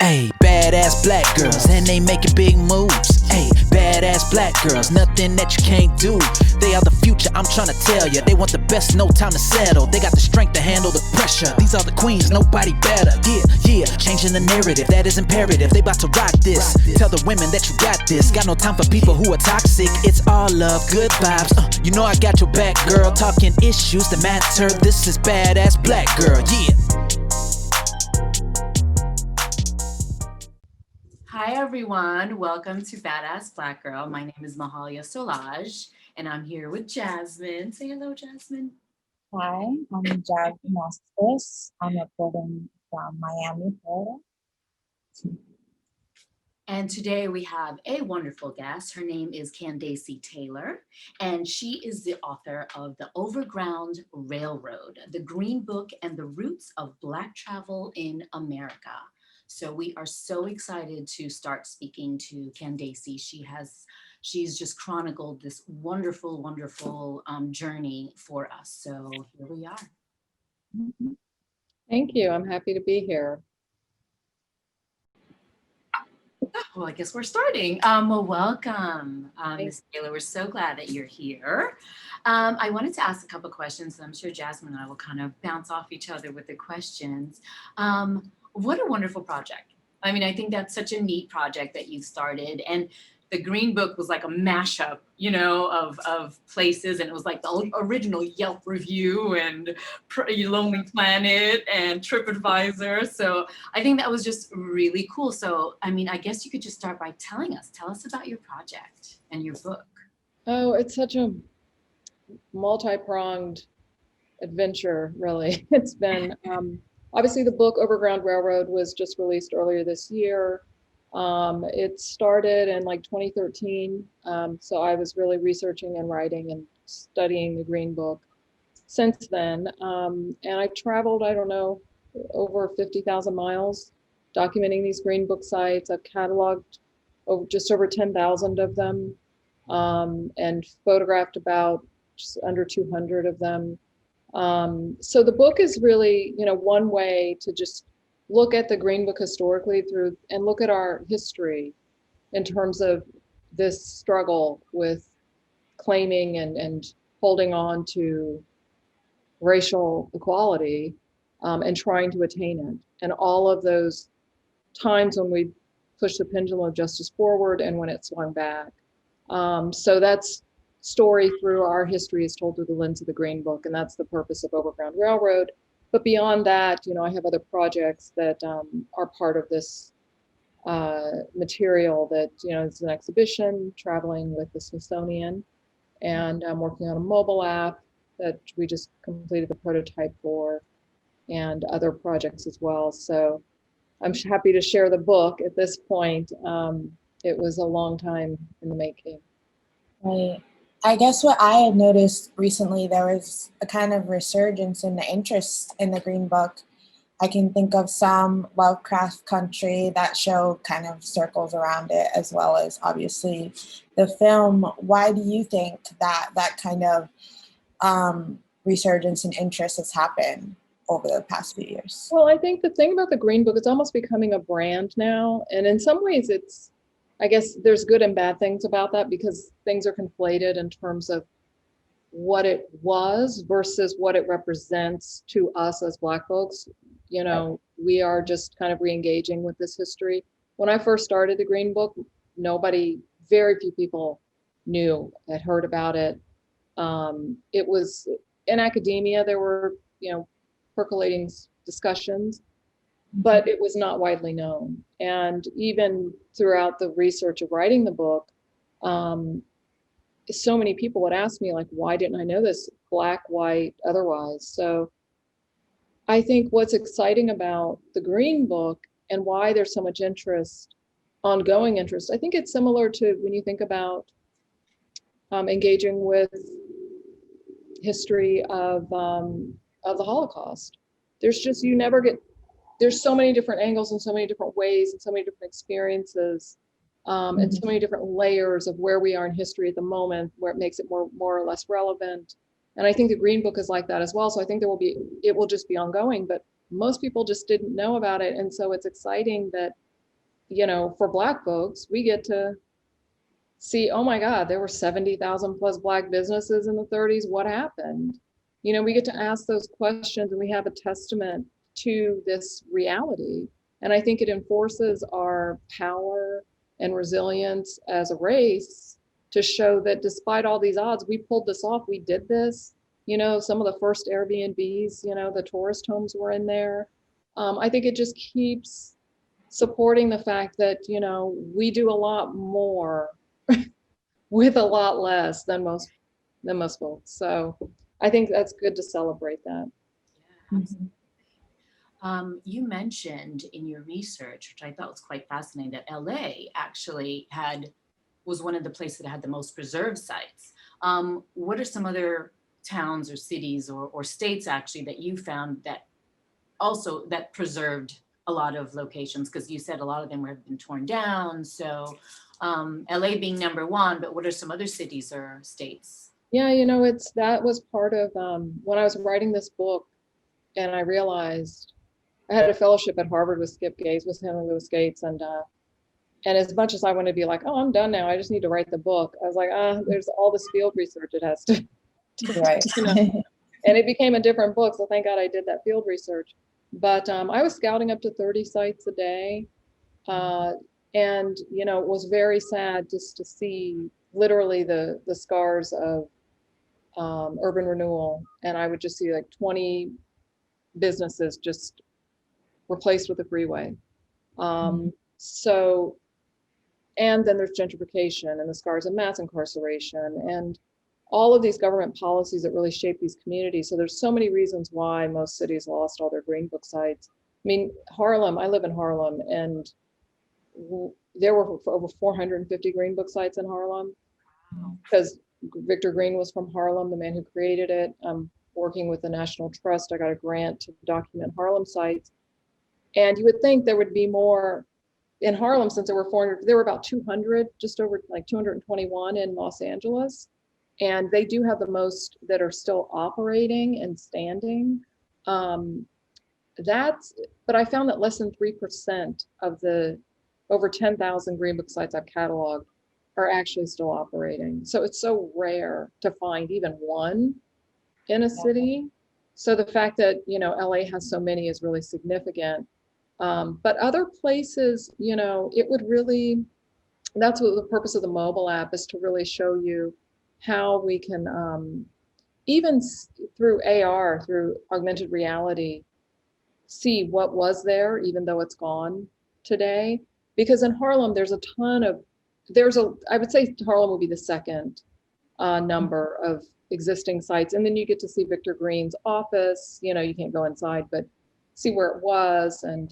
Ayy, badass black girls, and they making big moves. Ayy, badass black girls, nothing that you can't do. They are the future, I'm trying to tell ya. They want the best, no time to settle. They got the strength to handle the pressure. These are the queens, nobody better. Yeah, changing the narrative, that is imperative. They about to rock this. Tell the women that you got this. Got no time for people who are toxic. It's all love, good vibes. You know I got your back, girl. Talking issues that matter. This is badass black girl, yeah. Hi everyone, welcome to Badass Black Girl. My name is Mahalia Solage, and I'm here with Jasmine. Say hello, Jasmine. Hi, I'm Jasmine. I'm reporting from Miami, Florida. And today we have a wonderful guest. Her name is Candacy Taylor, and she is the author of The Overground Railroad, the Green Book and the Roots of Black Travel in America. So we are so excited to start speaking to Candacy. She's just chronicled this wonderful, wonderful journey for us. So here we are. Thank you. I'm happy to be here. Well, I guess we're starting. Well, welcome, Ms. Taylor. We're so glad that you're here. I wanted to ask a couple questions, and I'm sure Jasmine and I will kind of bounce off each other with the questions. What a wonderful project. I mean, I think that's such a neat project that you've started. And the Green Book was like a mashup, you know, of places. And it was like the original Yelp review and Lonely Planet and TripAdvisor. So I think that was just really cool. So, I mean, I guess you could just start by tell us about your project and your book. Oh, it's such a multi-pronged adventure, really. It's been, obviously the book Overground Railroad was just released earlier this year. It started in like 2013. So I was really researching and writing and studying the Green Book since then. And I traveled, I don't know, over 50,000 miles documenting these Green Book sites. I've cataloged just over 10,000 of them and photographed about just under 200 of them. So the book is really, one way to just look at the Green Book historically and look at our history in terms of this struggle with claiming and holding on to racial equality and trying to attain it. And all of those times when we pushed the pendulum of justice forward and when it swung back. So that's story through our history is told through the lens of the Green Book, and that's the purpose of Overground Railroad. But beyond that, I have other projects that are part of this material that, it's an exhibition, traveling with the Smithsonian, and I'm working on a mobile app that we just completed the prototype for, and other projects as well. So I'm happy to share the book at this point. It was a long time in the making. Right. I guess what I had noticed recently, there was a kind of resurgence in the interest in the Green Book. I can think of some Lovecraft Country that show kind of circles around it, as well as obviously the film. Why do you think that kind of resurgence in interest has happened over the past few years? Well, I think the thing about the Green Book, it's almost becoming a brand now. And in some ways I guess there's good and bad things about that, because things are conflated in terms of what it was versus what it represents to us as Black folks. We are just kind of re-engaging with this history. When I first started the Green Book, very few people had heard about it. It was in academia, there were, percolating discussions, but it was not widely known. And even throughout the research of writing the book, so many people would ask me, like, why didn't I know this? Black, white, otherwise. So I think what's exciting about the Green Book and why there's so much interest, ongoing interest, I think it's similar to when you think about engaging with history of the Holocaust. There's just, there's so many different angles and so many different ways and so many different experiences and so many different layers of where we are in history at the moment, where it makes it more or less relevant. And I think the Green Book is like that as well. So I think it will just be ongoing, but most people just didn't know about it. And so it's exciting that for Black folks, we get to see, oh my God, there were 70,000 plus Black businesses in the 30s. What happened? We get to ask those questions, and we have a testament to this reality. And I think it enforces our power and resilience as a race to show that despite all these odds, we pulled this off. We did this. Some of the first Airbnbs, the tourist homes were in there. I think it just keeps supporting the fact that, we do a lot more with a lot less than most folks. So I think that's good to celebrate that. Yeah, absolutely. You mentioned in your research, which I thought was quite fascinating, that LA actually was one of the places that had the most preserved sites. What are some other towns or cities or states actually that you found that preserved a lot of locations? Because you said a lot of them have been torn down. So LA being number one, but what are some other cities or states? Yeah, that was part of when I was writing this book, and I realized I had a fellowship at Harvard with Skip Gates, with Henry Louis Gates, and as much as I wanted to be like, oh, I'm done now, I just need to write the book, I was like, there's all this field research it has to Right. And it became a different book, so thank God I did that field research. But I was scouting up to 30 sites a day, and it was very sad just to see literally the scars of urban renewal, and I would just see like 20 businesses just replaced with a freeway. So, and then there's gentrification and the scars of mass incarceration and all of these government policies that really shape these communities. So there's so many reasons why most cities lost all their green book sites. I mean, Harlem, I live in Harlem, and there were over 450 green book sites in Harlem because Victor Green was from Harlem, the man who created it. Working with the National Trust, I got a grant to document Harlem sites. And you would think there would be more in Harlem, since there were 400, there were about 200, just over like 221 in Los Angeles. And they do have the most that are still operating and standing. But I found that less than 3% of the over 10,000 green book sites I've cataloged are actually still operating. So it's so rare to find even one in a city. So the fact that, LA has so many is really significant. But other places, it would really, that's what the purpose of the mobile app is, to really show you how we can, even through AR, through augmented reality, see what was there, even though it's gone today. Because in Harlem, there's a ton of, I would say Harlem will be the second number of existing sites. And then you get to see Victor Green's office, you can't go inside, but see where it was. And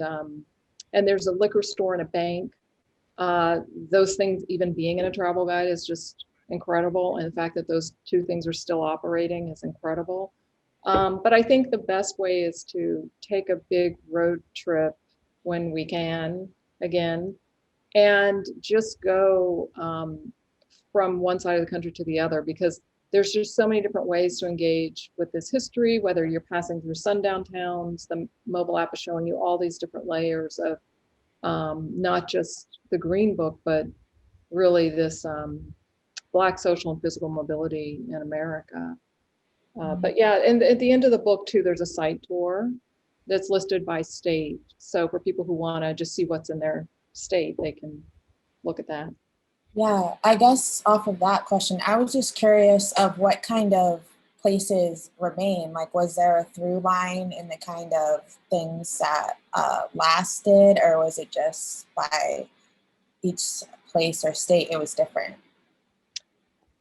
there's a liquor store and a bank. Those things, even being in a travel guide, is just incredible. And the fact that those two things are still operating is incredible. But I think the best way is to take a big road trip when we can again, and just go from one side of the country to the other, because there's just so many different ways to engage with this history, whether you're passing through sundown towns. The mobile app is showing you all these different layers of not just the Green Book, but really this Black social and physical mobility in America. But yeah, and at the end of the book too, there's a site tour that's listed by state. So for people who want to just see what's in their state, they can look at that. Yeah, I guess off of that question, I was just curious of what kind of places remain. Like, was there a through line in the kind of things that lasted, or was it just by each place or state it was different?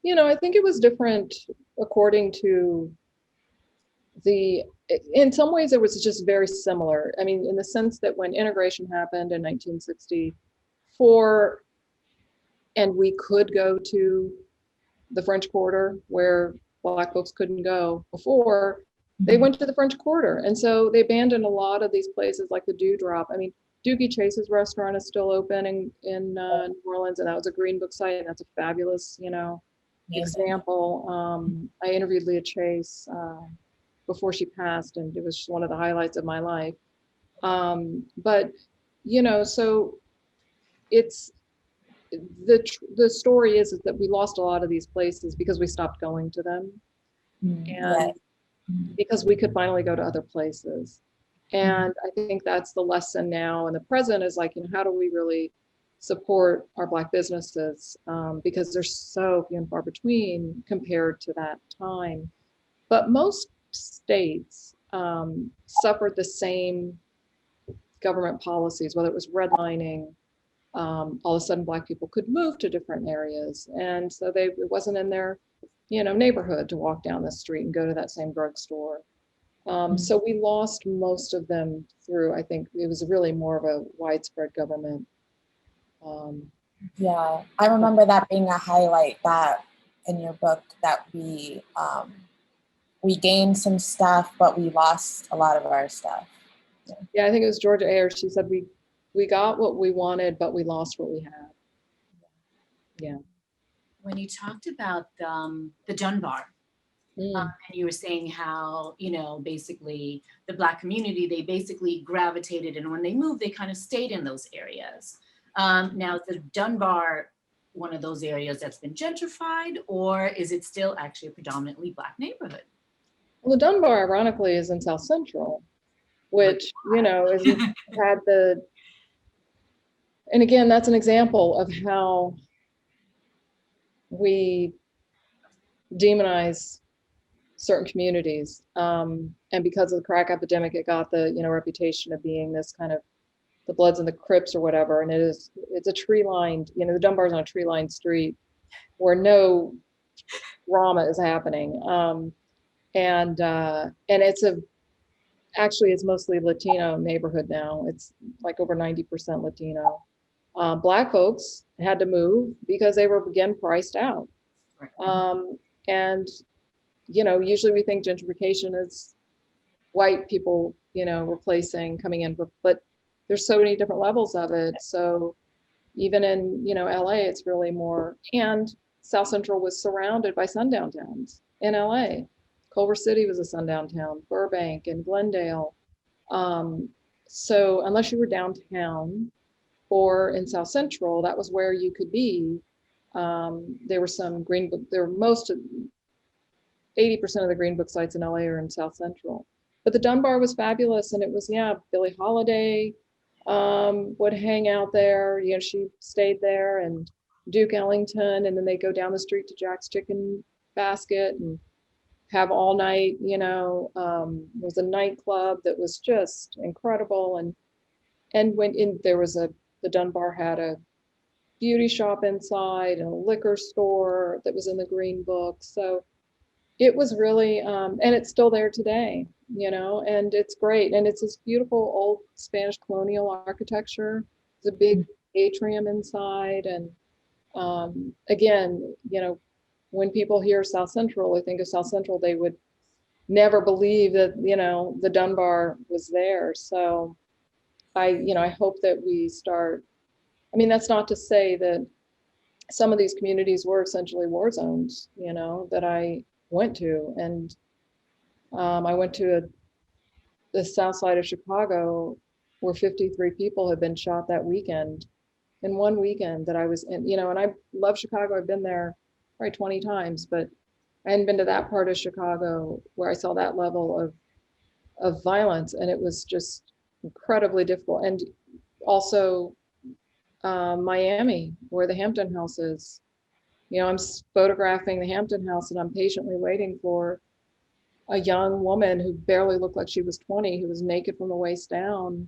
I think it was different according to in some ways it was just very similar. I mean, in the sense that when integration happened in 1964, and we could go to the French Quarter where Black folks couldn't go before, they went to the French Quarter. And so they abandoned a lot of these places like the Dewdrop. I mean, Doogie Chase's restaurant is still open in New Orleans, and that was a Green Book site, and that's a fabulous, example. I interviewed Leah Chase before she passed, and it was just one of the highlights of my life. But, so it's the story is that we lost a lot of these places because we stopped going to them, and Right. because we could finally go to other places. And I think that's the lesson now in the present is like, how do we really support our Black businesses? Because they're so few and far between compared to that time. But most states suffered the same government policies, whether it was redlining. All of a sudden, Black people could move to different areas, and so it wasn't in their, neighborhood to walk down the street and go to that same drugstore. So we lost most of them through, I think it was really more of a widespread government. Yeah, I remember that being a highlight that in your book that we gained some stuff, but we lost a lot of our stuff. Yeah, I think it was Georgia Ayers. She said we got what we wanted, but we lost what we had. Yeah. When you talked about the Dunbar, and you were saying how, basically the Black community, they basically gravitated, and when they moved, they kind of stayed in those areas. Now, is the Dunbar one of those areas that's been gentrified, or is it still actually a predominantly Black neighborhood? Well, the Dunbar, ironically, is in South Central, which, is had and again, that's an example of how we demonize certain communities. And because of the crack epidemic, it got the, reputation of being this kind of the Bloods and the Crips or whatever. And it's a tree-lined, the Dunbar's on a tree-lined street where no drama is happening. And actually it's mostly Latino neighborhood now. It's like over 90% Latino. Black folks had to move because they were again priced out. And usually we think gentrification is white people, coming in, but there's so many different levels of it. So even in, LA, it's really more, and South Central was surrounded by sundown towns in LA. Culver City was a sundown town, Burbank and Glendale. So unless you were downtown or in South Central, that was where you could be. There were some green book, there were 80% of the green book sites in LA are in South Central. But the Dunbar was fabulous, and it was, Billie Holiday would hang out there. She stayed there, and Duke Ellington, and then they go down the street to Jack's Chicken Basket and have all night. There was a nightclub that was just incredible, and there was the Dunbar had a beauty shop inside and a liquor store that was in the Green Book. So it was really, and it's still there today, and it's great. And it's this beautiful old Spanish colonial architecture. There's a big atrium inside. And again, when people hear South Central, they think of South Central, they would never believe that, the Dunbar was there. So I hope that we start, that's not to say that some of these communities were essentially war zones, that I went to. And I went to the south side of Chicago where 53 people had been shot that weekend, in one weekend that I was in, and I love Chicago. I've been there probably 20 times, but I hadn't been to that part of Chicago where I saw that level of violence, and it was just incredibly difficult. And also Miami, where the Hampton House is. I'm photographing the Hampton House, and I'm patiently waiting for a young woman who barely looked like she was 20, who was naked from the waist down.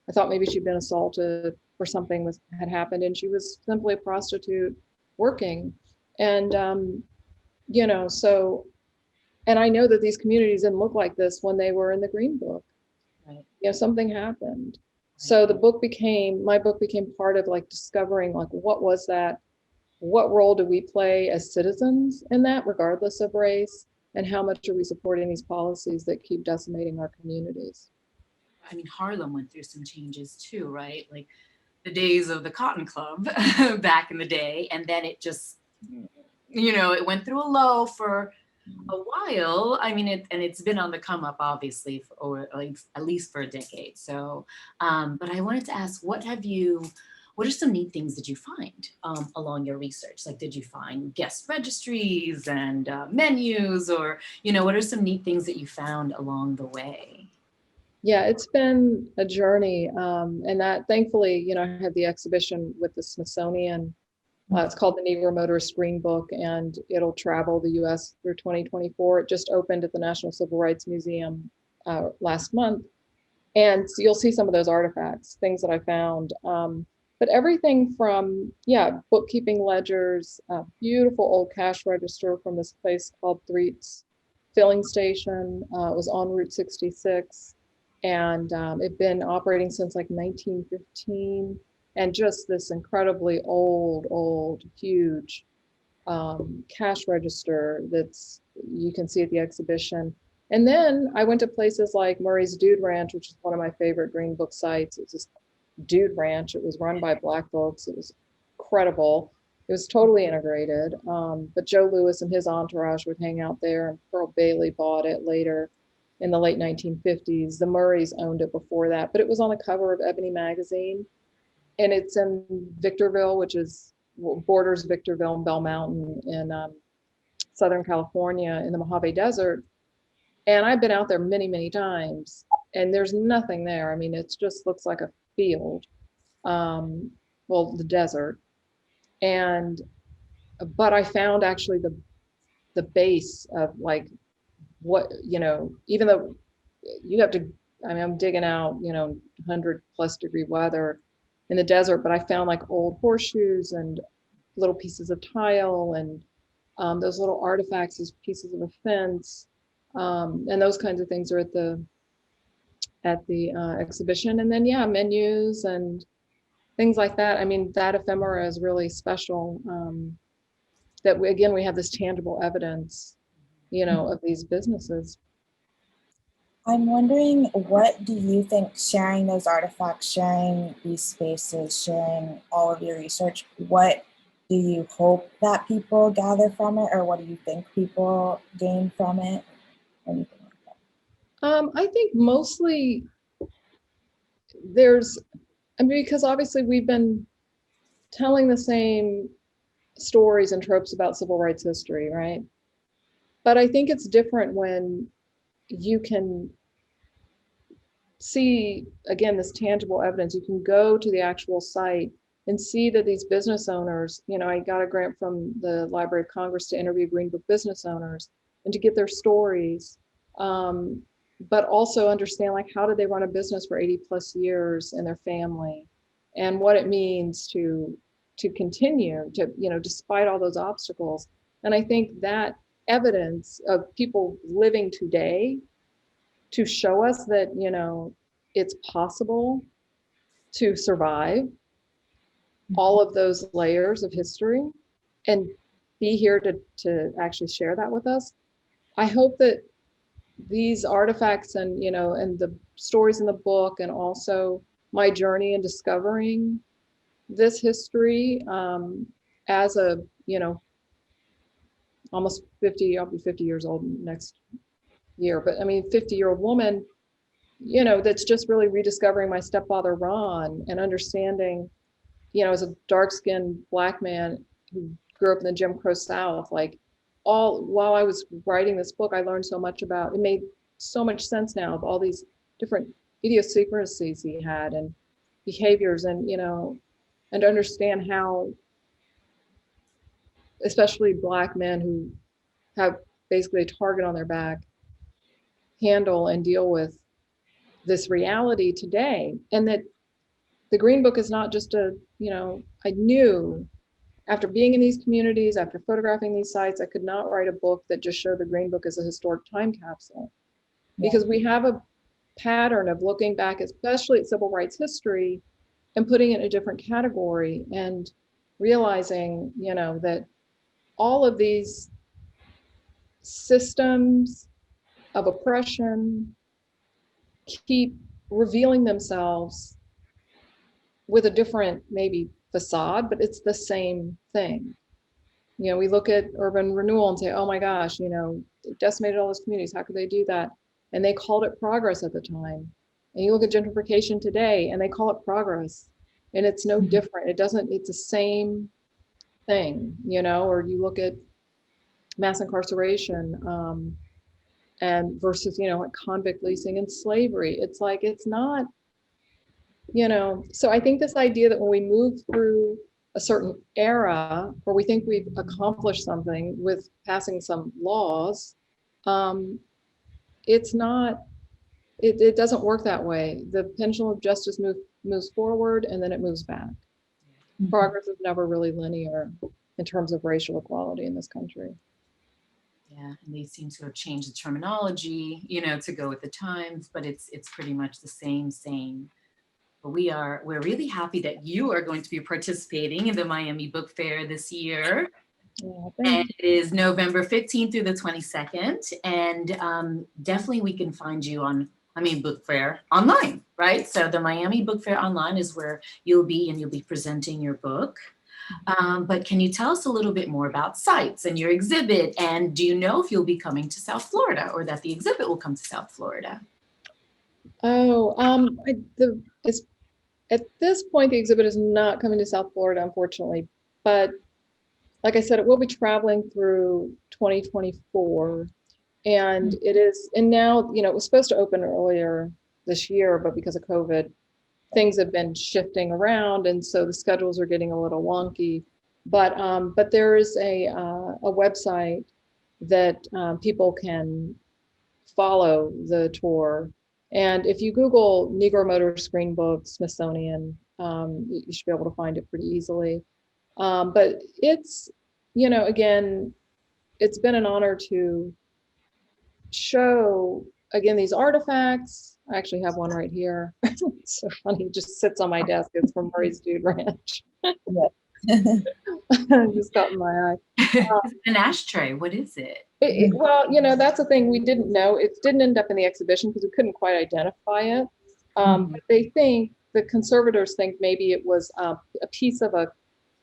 I thought maybe she'd been assaulted or something had happened, and she was simply a prostitute working. And, so, and I know that these communities didn't look like this when they were in the Green Book. Right. Something happened. So my book became part of like discovering like, what was that? What role do we play as citizens in that, regardless of race? And how much are we supporting these policies that keep decimating our communities? Harlem went through some changes too, right? Like the days of the Cotton Club back in the day. And then it just, it went through a low for a while. It's been on the come up, obviously, or at least for a decade. So, but I wanted to ask, what have you what are some neat things that you find along your research? Like, did you find guest registries and menus, or, what are some neat things that you found along the way? Yeah, it's been a journey. And that thankfully, I had the exhibition with the Smithsonian. It's called the Negro Motorist Green Book, and it'll travel the US through 2024. It just opened at the National Civil Rights Museum last month. And so you'll see some of those artifacts, things that I found. But everything from, bookkeeping ledgers, beautiful old cash register from this place called Threet's Filling Station. It was on Route 66. And it'd been operating since like 1915. And just this incredibly old, huge cash register you can see at the exhibition. And then I went to places like Murray's Dude Ranch, which is one of my favorite Green Book sites. It's this dude ranch. It was run by Black folks. It was incredible. It was totally integrated. But Joe Louis and his entourage would hang out there, and Pearl Bailey bought it later in the late 1950s. The Murrays owned it before that, but it was on the cover of Ebony magazine. And it's in Victorville, which borders Victorville and Bell Mountain in Southern California in the Mojave Desert. And I've been out there many, many times, and there's nothing there. I mean, it just looks like a field, the desert. But I found actually the base of like what, even though you have to, I'm digging out, 100+ degree weather in the desert, but I found like old horseshoes and little pieces of tile and those little artifacts as pieces of a fence. And those kinds of things are at the exhibition. And then, menus and things like that. I mean, that ephemera is really special, that we have this tangible evidence, of these businesses. I'm wondering, what do you think sharing those artifacts, sharing these spaces, sharing all of your research, what do you hope that people gather from it, or what do you think people gain from it? Anything like that? I think mostly because obviously we've been telling the same stories and tropes about civil rights history, right? But I think it's different when you can see, again, this tangible evidence. You can go to the actual site and see that these business owners, I got a grant from the Library of Congress to interview Green Book business owners and to get their stories, but also understand, like, how did they run a business for 80+ years and their family, and what it means to continue to, despite all those obstacles. And I think that evidence of people living today to show us that, it's possible to survive all of those layers of history and be here to actually share that with us. I hope that these artifacts and, and the stories in the book, and also my journey in discovering this history, as a, almost 50, I'll be 50 years old next year, but 50-year-old woman, that's just really rediscovering my stepfather, Ron, and understanding, as a dark-skinned Black man who grew up in the Jim Crow South, like, while I was writing this book, I learned so much about, it made so much sense now, of all these different idiosyncrasies he had and behaviors, and, and to understand how, especially Black men who have basically a target on their back, handle and deal with this reality today. And that the Green Book is not just I knew after being in these communities, after photographing these sites, I could not write a book that just showed the Green Book as a historic time capsule. Because we have a pattern of looking back, especially at civil rights history, and putting it in a different category, and realizing, that all of these systems of oppression keep revealing themselves with a different, maybe, facade, but it's the same thing. We look at urban renewal and say, oh my gosh, they decimated all those communities. How could they do that? And they called it progress at the time. And you look at gentrification today and they call it progress. And it's no different. It's the same thing, or you look at mass incarceration, and versus, like convict leasing and slavery. It's like, it's not, so I think this idea that when we move through a certain era where we think we've accomplished something with passing some laws, it's not, it doesn't work that way. The pendulum of justice moves forward and then it moves back. Progress is never really linear in terms of racial equality in this country. Yeah, and they seem to have changed the terminology, to go with the times, but it's pretty much the same. But we're really happy that you are going to be participating in the Miami Book Fair this year. Yeah, And it is November 15th through the 22nd. And definitely we can find you on Miami Book Fair online, right? So the Miami Book Fair online is where you'll be presenting your book. But can you tell us a little bit more about sites and your exhibit? And do you know if you'll be coming to South Florida or that the exhibit will come to South Florida? At this point, the exhibit is not coming to South Florida, unfortunately. But like I said, it will be traveling through 2024. And now, it was supposed to open earlier this year, but because of COVID, things have been shifting around. And so the schedules are getting a little wonky. But there is a website that people can follow the tour. And if you Google Negro Motorists Green Book Smithsonian, you should be able to find it pretty easily. But it's, again, it's been an honor to show, again, these artifacts. I actually have one right here. It's so funny, it just sits on my desk. It's from Murray's Dude Ranch. Just caught in my eye. It's an ashtray. What is it? Well, that's the thing we didn't know. It didn't end up in the exhibition because we couldn't quite identify it. But the conservators think maybe it was a piece of a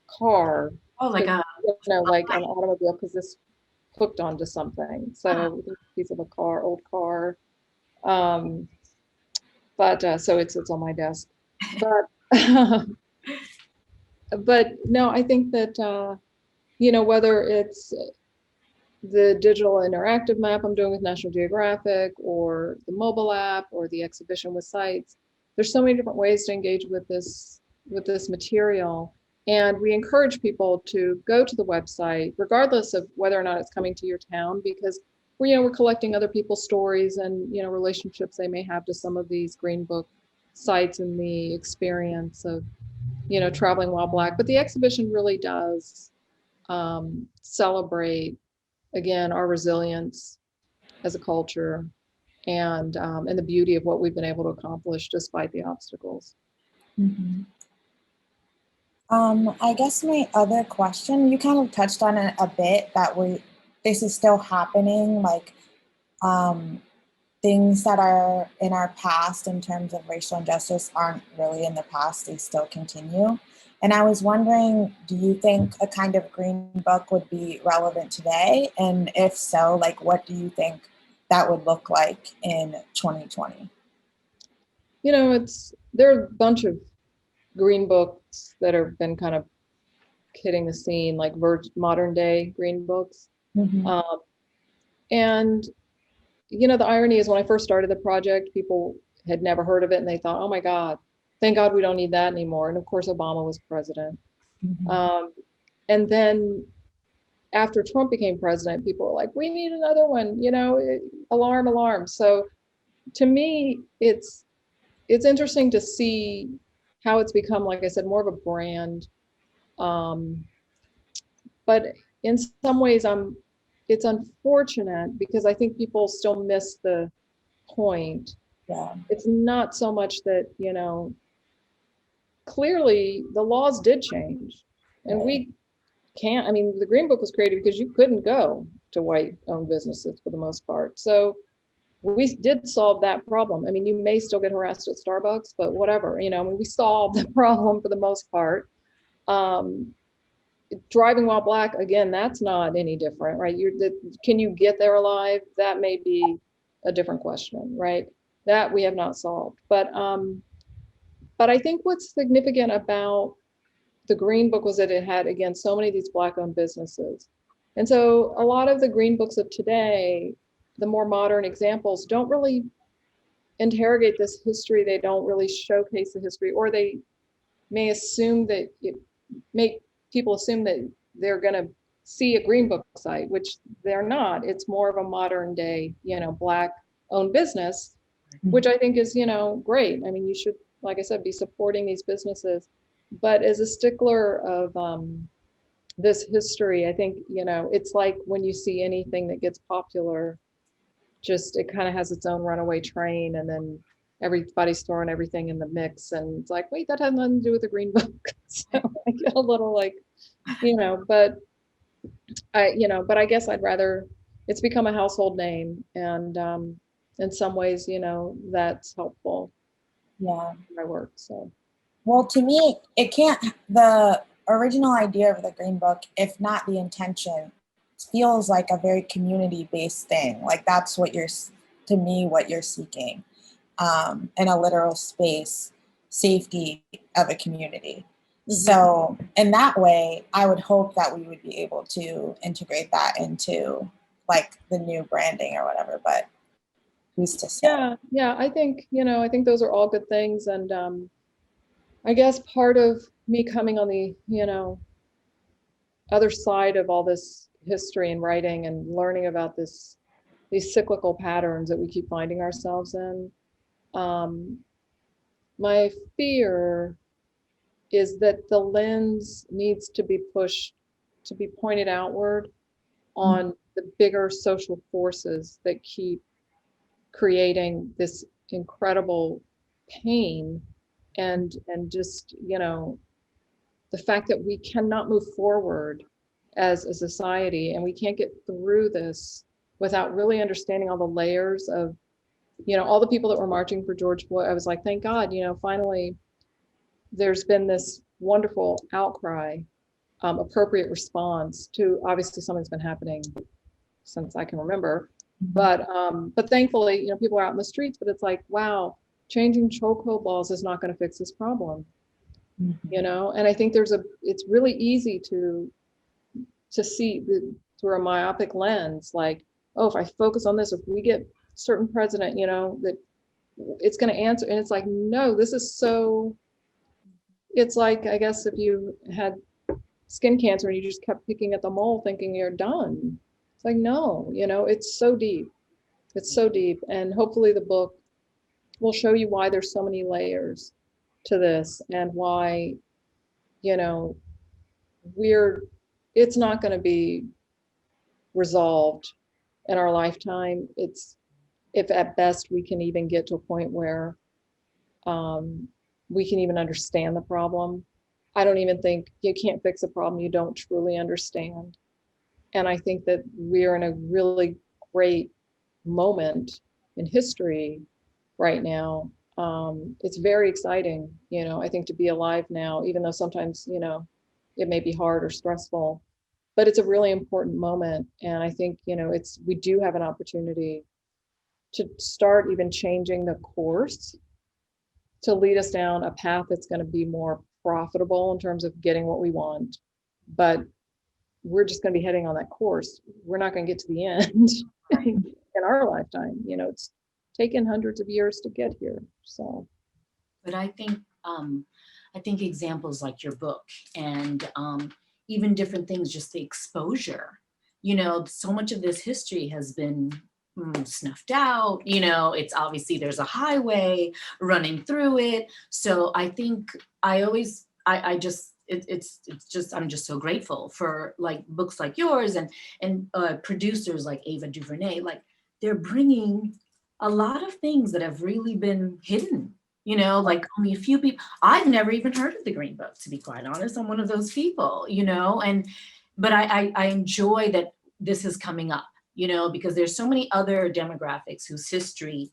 car. Oh, like like an automobile, because this hooked onto something. So a piece of a old car. So it's on my desk. But but no, I think that whether it's the digital interactive map I'm doing with National Geographic, or the mobile app, or the exhibition with sites, there's so many different ways to engage with this material. And we encourage people to go to the website, regardless of whether or not it's coming to your town, because we're collecting other people's stories and relationships they may have to some of these Green Book sites and the experience of traveling while Black. But the exhibition really does celebrate, again, our resilience as a culture, and the beauty of what we've been able to accomplish despite the obstacles. I guess my other question, you kind of touched on it a bit, that this is still happening, like things that are in our past in terms of racial injustice aren't really in the past, they still continue. And I was wondering, do you think a kind of Green Book would be relevant today? And if so, like, what do you think that would look like in 2020? There are a bunch of Green Books that have been kind of hitting the scene, like modern day Green Books. And the irony is, when I first started the project, people had never heard of it and they thought, oh my God, thank God we don't need that anymore. And of course, Obama was president. And then after Trump became president, people were like, we need another one, alarm, alarm. So to me, it's interesting to see how it's become, like I said, more of a brand. But in some ways, it's unfortunate because I think people still miss the point. Yeah. It's not so much that, clearly the laws did change, and we can't, the Green Book was created because you couldn't go to white-owned businesses for the most part. So we did solve that problem. You may still get harassed at Starbucks, but whatever, we solved the problem for the most part. Driving while Black, again, that's not any different, right? Can you get there alive? That may be a different question, right? That we have not solved. But But I think what's significant about the Green Book was that it had, again, so many of these Black-owned businesses. And so a lot of the Green Books of today, the more modern examples, don't really interrogate this history. They don't really showcase the history, or they may assume that make people assume that they're going to see a Green Book site, which they're not. It's more of a modern day, Black-owned business, which I think is, great. I mean, you should, like I said, be supporting these businesses. But as a stickler of this history, I think, it's like when you see anything that gets popular, just it kind of has its own runaway train, and then everybody's throwing everything in the mix, and it's like, wait, that had nothing to do with the Green Book. So I get a little like, but I guess I'd rather it's become a household name, and in some ways, that's helpful. Yeah. In my work. So. Well, to me, the original idea of the Green Book, if not the intention, feels like a very community-based thing. Like that's what you're seeking, in a literal space, safety of a community. Mm-hmm. So in that way, I would hope that we would be able to integrate that into like the new branding or whatever, but who's to say? Yeah, I think those are all good things. And I guess part of me coming on the, other side of all this history and writing and learning about these cyclical patterns that we keep finding ourselves in. My fear is that the lens needs to be pushed to be pointed outward on the bigger social forces that keep creating this incredible pain and just, the fact that we cannot move forward as a society, and we can't get through this without really understanding all the layers of, all the people that were marching for George Floyd. I was like, thank God, finally, there's been this wonderful outcry, appropriate response to obviously something's been happening since I can remember. But thankfully, people are out in the streets, but it's like, wow, changing chokehold laws is not going to fix this problem. And I think it's really easy to see through a myopic lens, like, oh, if I focus on this, if we get certain president, that it's going to answer. And it's like, no, it's like, I guess if you had skin cancer and you just kept picking at the mole thinking you're done. It's like, no, it's so deep. It's so deep. And hopefully the book will show you why there's so many layers to this, and why, it's not going to be resolved in our lifetime. If at best we can even get to a point where we can even understand the problem. I don't even think you can't fix a problem you don't truly understand. And I think that we're in a really great moment in history right now. It's very exciting, I think, to be alive now, even though sometimes, it may be hard or stressful, but it's a really important moment. And I think, we do have an opportunity to start even changing the course to lead us down a path that's going to be more profitable in terms of getting what we want. But we're just going to be heading on that course. We're not going to get to the end in our lifetime. It's taken hundreds of years to get here. So, but I think examples like your book and even different things, just the exposure, so much of this history has been snuffed out, it's obviously there's a highway running through it. So I think I'm just so grateful for like books like yours and producers like Ava DuVernay. Like, they're bringing a lot of things that have really been hidden, like only a few people. I've never even heard of the Green Book, to be quite honest. I'm one of those people, but I enjoy that this is coming up, because there's so many other demographics whose history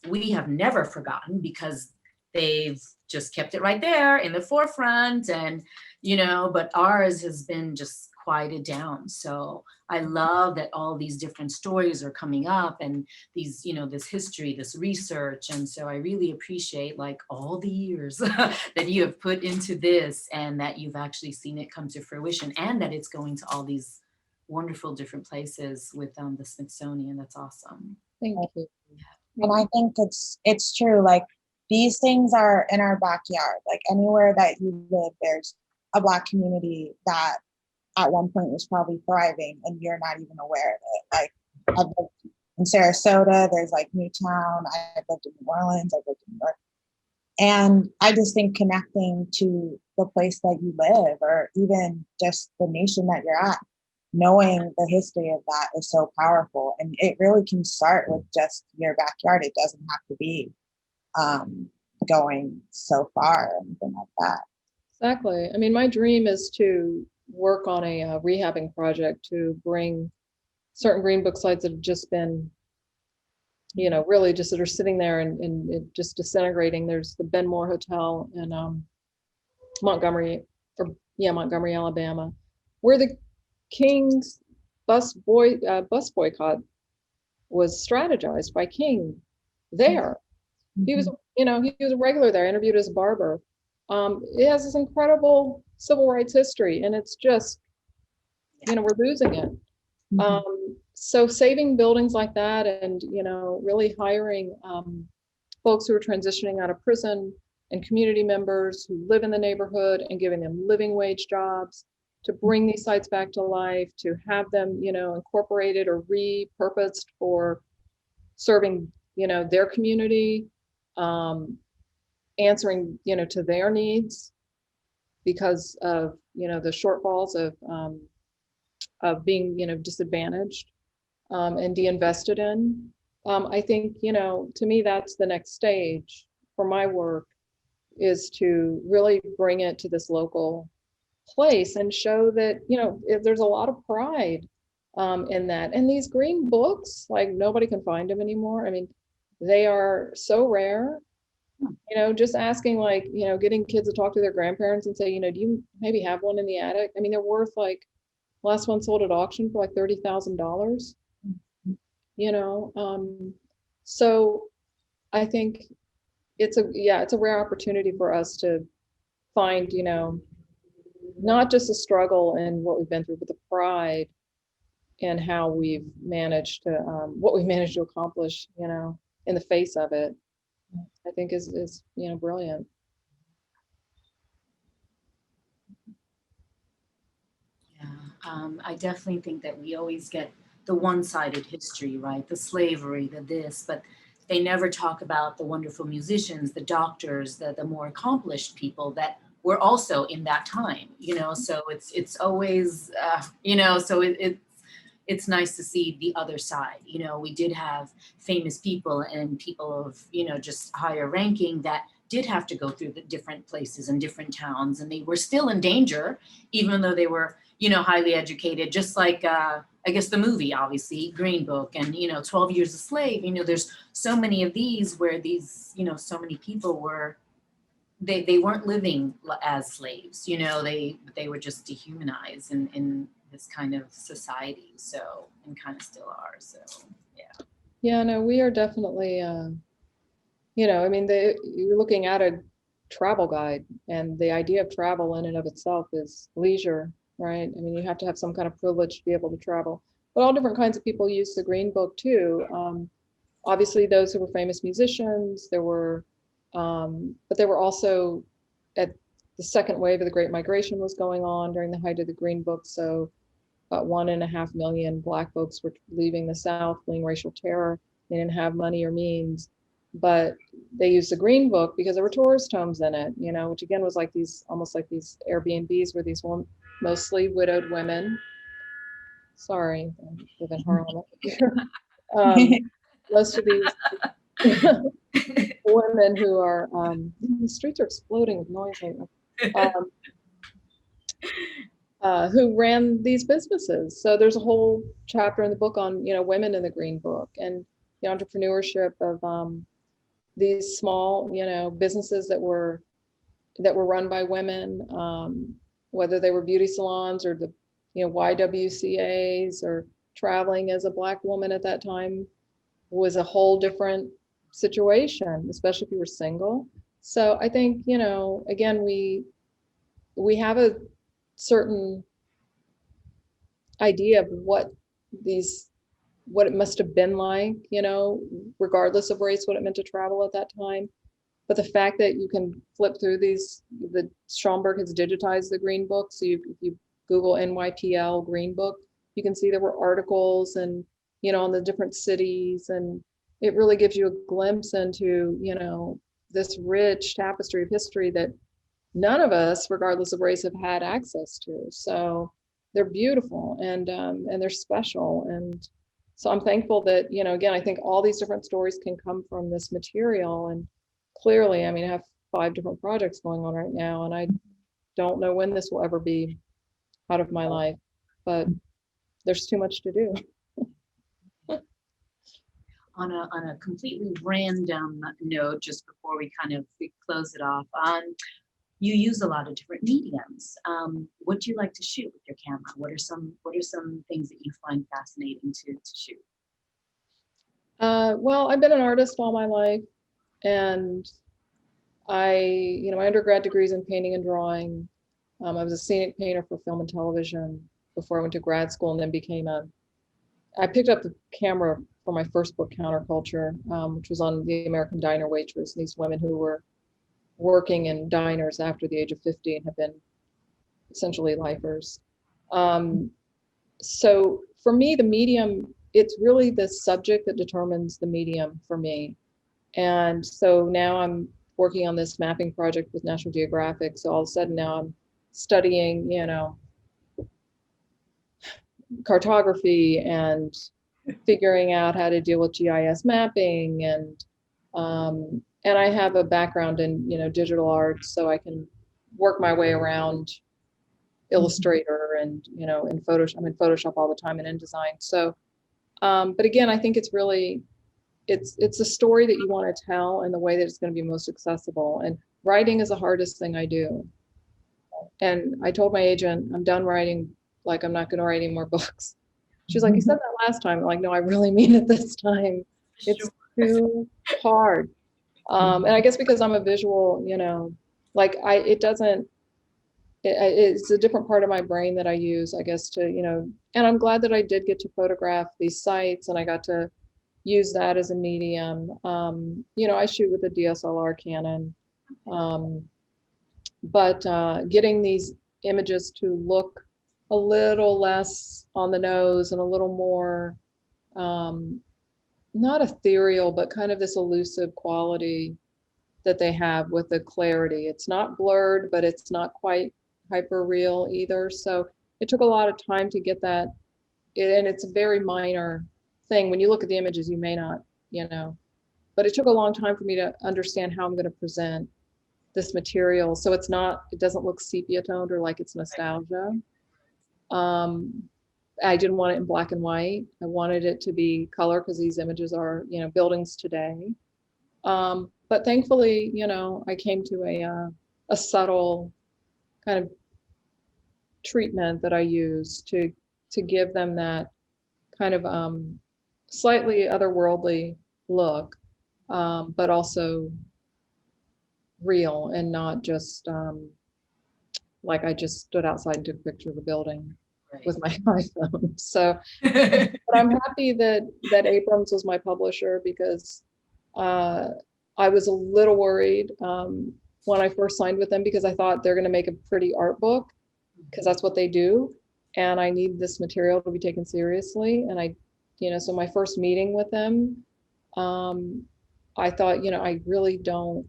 we have never forgotten, because they've just kept it right there in the forefront. And, but ours has been just quieted down. So I love that all these different stories are coming up, and these, this history, this research. And so I really appreciate like all the years that you have put into this, and that you've actually seen it come to fruition, and that it's going to all these wonderful different places with the Smithsonian. That's awesome. Thank you. And I think it's true. Like, these things are in our backyard. Like, anywhere that you live, there's a Black community that at one point was probably thriving and you're not even aware of it. Like, I've lived in Sarasota, there's like Newtown, I've lived in New Orleans, I've lived in New York. And I just think connecting to the place that you live, or even just the nation that you're at, knowing the history of that is so powerful. And it really can start with just your backyard. It doesn't have to be going so far or anything like that. Exactly. I mean, my dream is to work on a rehabbing project to bring certain green book sites that have just been, really just that are sitting there and it just disintegrating. There's the Benmore Hotel in Montgomery, Alabama, where the King's bus boycott was strategized by King there. He was, he was a regular there, interviewed as a barber. It has this incredible civil rights history, and it's just, we're losing it. So saving buildings like that, and really hiring folks who are transitioning out of prison and community members who live in the neighborhood and giving them living wage jobs to bring these sites back to life, to have them, incorporated or repurposed for serving, their community, answering, to their needs because of, the shortfalls of being, disadvantaged and de-invested in. I think, to me, that's the next stage for my work, is to really bring it to this local place and show that, there's a lot of pride in that. And these green books, like, nobody can find them anymore. I mean, they are so rare. Just asking, like, getting kids to talk to their grandparents and say, do you maybe have one in the attic? I mean, they're worth, like, last one sold at auction for like $30,000. So I think it's a rare opportunity for us to find, not just the struggle and what we've been through, but the pride and how we've managed to, what we've managed to accomplish, in the face of it, I think is brilliant. Yeah, I definitely think that we always get the one-sided history, right? The slavery, the this, but they never talk about the wonderful musicians, the doctors, the more accomplished people that were also in that time, so it's always, so it's nice to see the other side. We did have famous people and people of, just higher ranking that did have to go through the different places and different towns, and they were still in danger, even though they were, highly educated, just like, I guess the movie, obviously, Green Book, and, 12 Years a Slave, there's so many of these where these, so many people were, they weren't living as slaves, they were just dehumanized in this kind of society, so, and kind of still are, so, yeah. Yeah, no, we are definitely, I mean, you're looking at a travel guide, and the idea of travel in and of itself is leisure, right? I mean, you have to have some kind of privilege to be able to travel, but all different kinds of people use the Green Book too. Obviously, those who were famous musicians, there were, but there were also, at the second wave of the Great Migration was going on during the height of the Green Book. So about 1.5 million Black folks were leaving the South, fleeing racial terror. They didn't have money or means, but they used the Green Book because there were tourist homes in it, which again was like these, almost like these Airbnbs where these mostly widowed women. Sorry, I live in Harlem. Most of these women who are, the streets are exploding with noise right now, who ran these businesses. So there's a whole chapter in the book on, women in the Green Book and the entrepreneurship of these small, businesses that were run by women, whether they were beauty salons or the YWCAs or traveling as a Black woman at that time was a whole different situation, especially if you were single. So I think, again, we have a certain idea of what it must have been like, regardless of race, what it meant to travel at that time. But the fact that you can flip through the Schomburg has digitized the Green Book. So if you Google NYPL Green Book, you can see there were articles and, on the different cities. And it really gives you a glimpse into, this rich tapestry of history that none of us, regardless of race, have had access to. So they're beautiful and they're special. And so I'm thankful that, again, I think all these different stories can come from this material. And clearly, I have 5 different projects going on right now, and I don't know when this will ever be out of my life, but there's too much to do. On a completely random note, just before we close it off, you use a lot of different mediums. What do you like to shoot with your camera? What are some things that you find fascinating to shoot? Well, I've been an artist all my life, and my undergrad degrees in painting and drawing. I was a scenic painter for film and television before I went to grad school, and then I picked up the camera for my first book, Counterculture, which was on the American diner waitress, these women who were working in diners after the age of 50 and have been essentially lifers. So for me, the medium, it's really the subject that determines the medium for me. And so now I'm working on this mapping project with National Geographic. So all of a sudden now I'm studying, cartography and figuring out how to deal with GIS mapping, and I have a background in digital art, so I can work my way around Illustrator and in Photoshop. I'm in Photoshop all the time and InDesign. So, but again, I think it's really it's a story that you want to tell in the way that it's going to be most accessible. And writing is the hardest thing I do. And I told my agent, I'm done writing. Like, I'm not going to write any more books. She's like, you said that last time. I'm like, no, I really mean it this time. It's too hard. And I guess because I'm a visual, it's a different part of my brain that I use, I guess, and I'm glad that I did get to photograph these sites and I got to use that as a medium. I shoot with a DSLR Canon, but getting these images to look a little less on the nose and a little more, not ethereal, but kind of this elusive quality that they have with the clarity. It's not blurred, but it's not quite hyper real either. So it took a lot of time to get that. And it's a very minor thing. When you look at the images, you may not, but it took a long time for me to understand how I'm going to present this material. So it doesn't look sepia toned or like it's nostalgia. I didn't want it in black and white. I wanted it to be color because these images are, buildings today. But thankfully, I came to a subtle kind of treatment that I use to give them that kind of slightly otherworldly look, but also real and not just like I just stood outside and took a picture of a building with my iPhone. So, but I'm happy that Abrams was my publisher, because I was a little worried when I first signed with them, because I thought they're going to make a pretty art book, because that's what they do, and I need this material to be taken seriously. And so my first meeting with them, I thought, I really don't.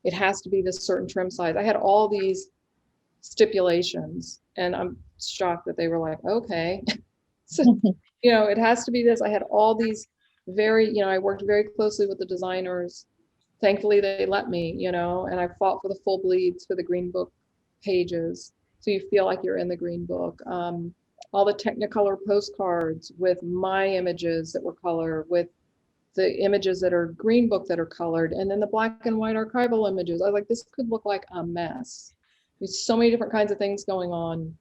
It has to be this certain trim size. I had all these stipulations, and I'm shocked that they were like, okay. So, it has to be this. I had all these I worked very closely with the designers. Thankfully, they let me, and I fought for the full bleeds for the Green Book pages, so you feel like you're in the Green Book. All the Technicolor postcards with my images that were color, with the images that are Green Book that are colored, and then the black and white archival images. I was like, this could look like a mess. There's so many different kinds of things going on.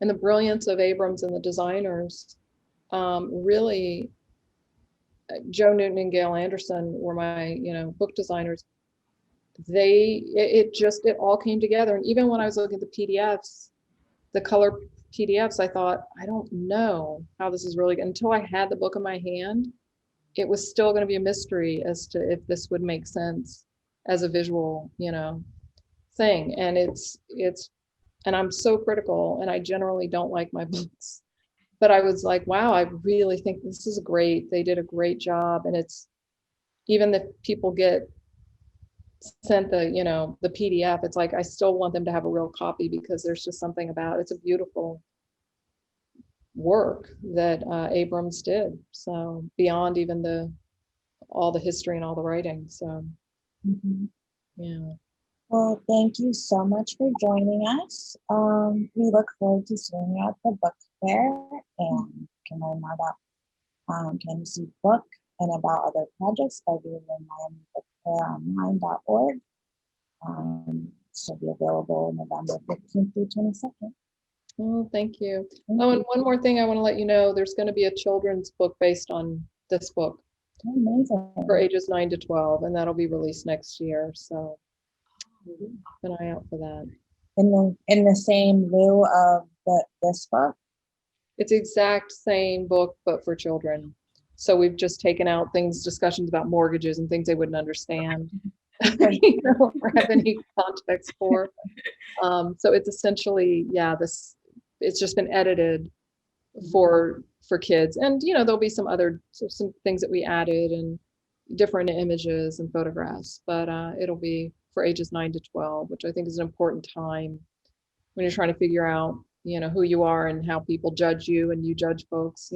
and the brilliance of Abrams and the designers, really, Joe Newton and Gail Anderson were my, book designers. It all came together. And even when I was looking at the PDFs, the color PDFs, I thought, I don't know how this is really, until I had the book in my hand, it was still going to be a mystery as to if this would make sense as a visual, thing. And and I'm so critical, and I generally don't like my books, but I was like, wow, I really think this is great. They did a great job. And it's, even if people get sent the PDF, it's like, I still want them to have a real copy, because there's just something about it's a beautiful work that Abrams did. So beyond even all the history and all the writing. So Mhm. yeah. Well, thank you so much for joining us. We look forward to seeing you at the book fair, and you can learn more about Candacy's book and about other projects by visiting miamibookfaironline.org. She'll be available November 15th through 22nd. Oh, thank you. Thank Oh, and you. one more thing I want to let you know, there's going to be a children's book based on this book Amazing. for ages 9 to 12, and that'll be released next year. So keep an eye out for that. In the same lieu of this book. It's the exact same book, but for children. So we've just taken out discussions about mortgages and things they wouldn't understand, or have any context for. So it's essentially, it's just been edited for kids. And, there'll be some things that we added, and different images and photographs, but it'll be for ages 9 to 12, which I think is an important time when you're trying to figure out, who you are and how people judge you and you judge folks,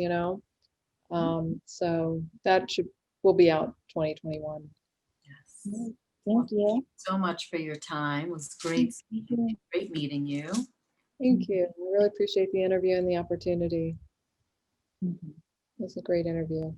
so that will be out 2021. Yes. Thank you so much for your time. It was great meeting you. Thank you. I really appreciate the interview and the opportunity. Mhm. It was a great interview.